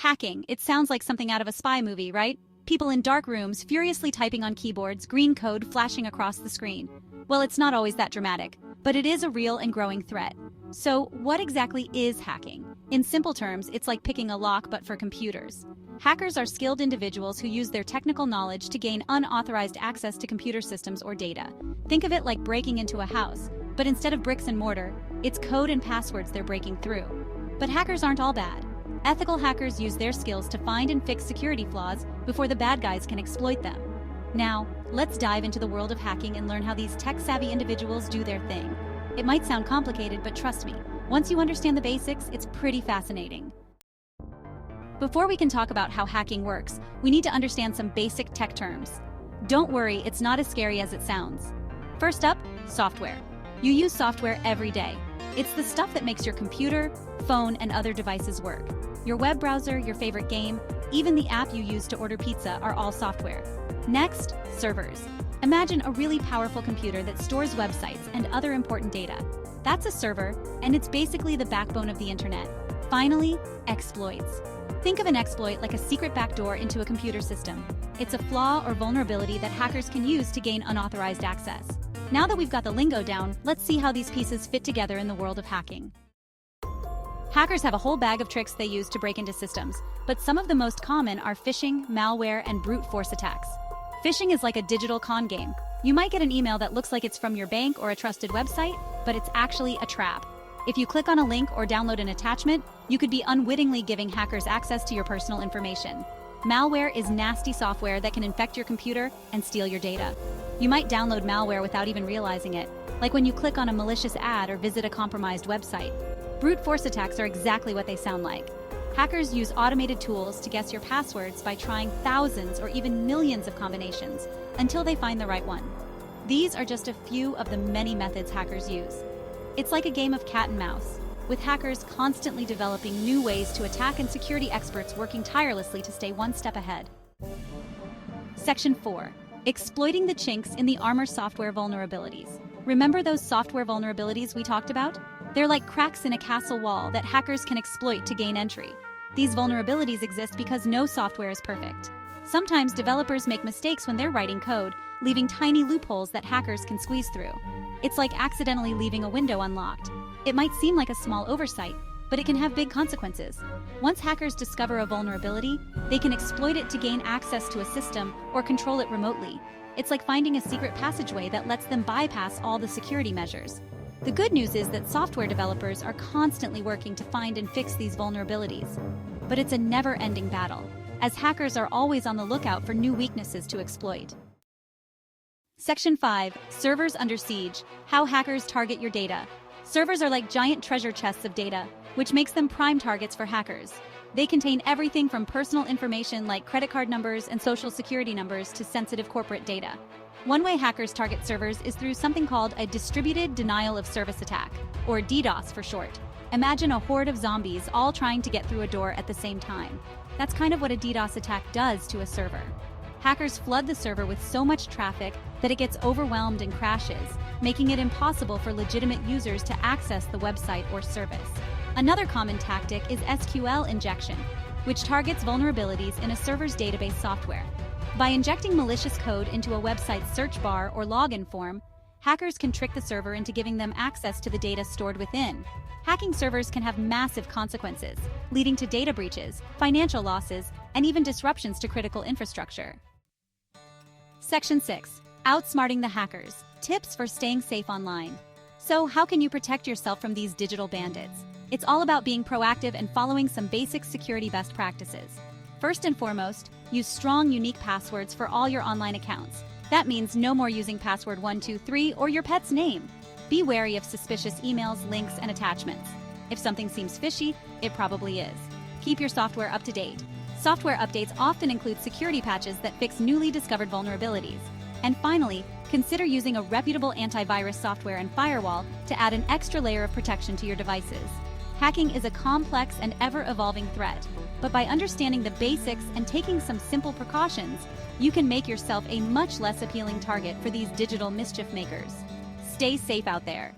Hacking. It sounds like something out of a spy movie, right? People in dark rooms furiously typing on keyboards, green code flashing across the screen. Well, it's not always that dramatic, but it is a real and growing threat. So, what exactly is hacking? In simple terms, it's like picking a lock but for computers. Hackers are skilled individuals who use their technical knowledge to gain unauthorized access to computer systems or data. Think of it like breaking into a house, but instead of bricks and mortar, it's code and passwords they're breaking through. But hackers aren't all bad. Ethical hackers use their skills to find and fix security flaws before the bad guys can exploit them. Now, let's dive into the world of hacking and learn how these tech-savvy individuals do their thing. It might sound complicated, but trust me, once you understand the basics, it's pretty fascinating. Before we can talk about how hacking works, we need to understand some basic tech terms. Don't worry, it's not as scary as it sounds. First up, software. You use software every day. It's the stuff that makes your computer, phone, and other devices work. Your web browser, your favorite game, even the app you use to order pizza are all software. Next, servers. Imagine a really powerful computer that stores websites and other important data. That's a server, and it's basically the backbone of the internet. Finally, exploits. Think of an exploit like a secret backdoor into a computer system. It's a flaw or vulnerability that hackers can use to gain unauthorized access. Now that we've got the lingo down, let's see how these pieces fit together in the world of hacking. Hackers have a whole bag of tricks they use to break into systems, but some of the most common are phishing, malware, and brute force attacks. Phishing is like a digital con game. You might get an email that looks like it's from your bank or a trusted website, but it's actually a trap. If you click on a link or download an attachment, you could be unwittingly giving hackers access to your personal information. Malware is nasty software that can infect your computer and steal your data. You might download malware without even realizing it, like when you click on a malicious ad or visit a compromised website. Brute force attacks are exactly what they sound like. Hackers use automated tools to guess your passwords by trying thousands or even millions of combinations until they find the right one. These are just a few of the many methods hackers use. It's like a game of cat and mouse, with hackers constantly developing new ways to attack and security experts working tirelessly to stay one step ahead. Section 4. Exploiting the chinks in the armor software vulnerabilities. Remember those software vulnerabilities we talked about? They're like cracks in a castle wall that hackers can exploit to gain entry. These vulnerabilities exist because no software is perfect. Sometimes developers make mistakes when they're writing code, leaving tiny loopholes that hackers can squeeze through. It's like accidentally leaving a window unlocked. It might seem like a small oversight, but it can have big consequences. Once hackers discover a vulnerability, they can exploit it to gain access to a system or control it remotely. It's like finding a secret passageway that lets them bypass all the security measures. The good news is that software developers are constantly working to find and fix these vulnerabilities. But it's a never-ending battle, as hackers are always on the lookout for new weaknesses to exploit. Section 5. Servers under siege. How hackers target your data. Servers are like giant treasure chests of data, which makes them prime targets for hackers. They contain everything from personal information like credit card numbers and social security numbers to sensitive corporate data. One way hackers target servers is through something called a distributed denial of service attack, or DDoS for short. Imagine a horde of zombies all trying to get through a door at the same time. That's kind of what a DDoS attack does to a server. Hackers flood the server with so much traffic that it gets overwhelmed and crashes, making it impossible for legitimate users to access the website or service. Another common tactic is SQL injection, which targets vulnerabilities in a server's database software. By injecting malicious code into a website's search bar or login form, hackers can trick the server into giving them access to the data stored within. Hacking servers can have massive consequences, leading to data breaches, financial losses, and even disruptions to critical infrastructure. Section 6. Outsmarting the hackers. Tips for staying safe online. So, how can you protect yourself from these digital bandits? It's all about being proactive and following some basic security best practices. First and foremost, use strong, unique passwords for all your online accounts. That means no more using password 123 or your pet's name. Be wary of suspicious emails, links, and attachments. If something seems fishy, it probably is. Keep your software up to date. Software updates often include security patches that fix newly discovered vulnerabilities. And finally, consider using a reputable antivirus software and firewall to add an extra layer of protection to your devices. Hacking is a complex and ever-evolving threat, but by understanding the basics and taking some simple precautions, you can make yourself a much less appealing target for these digital mischief makers. Stay safe out there.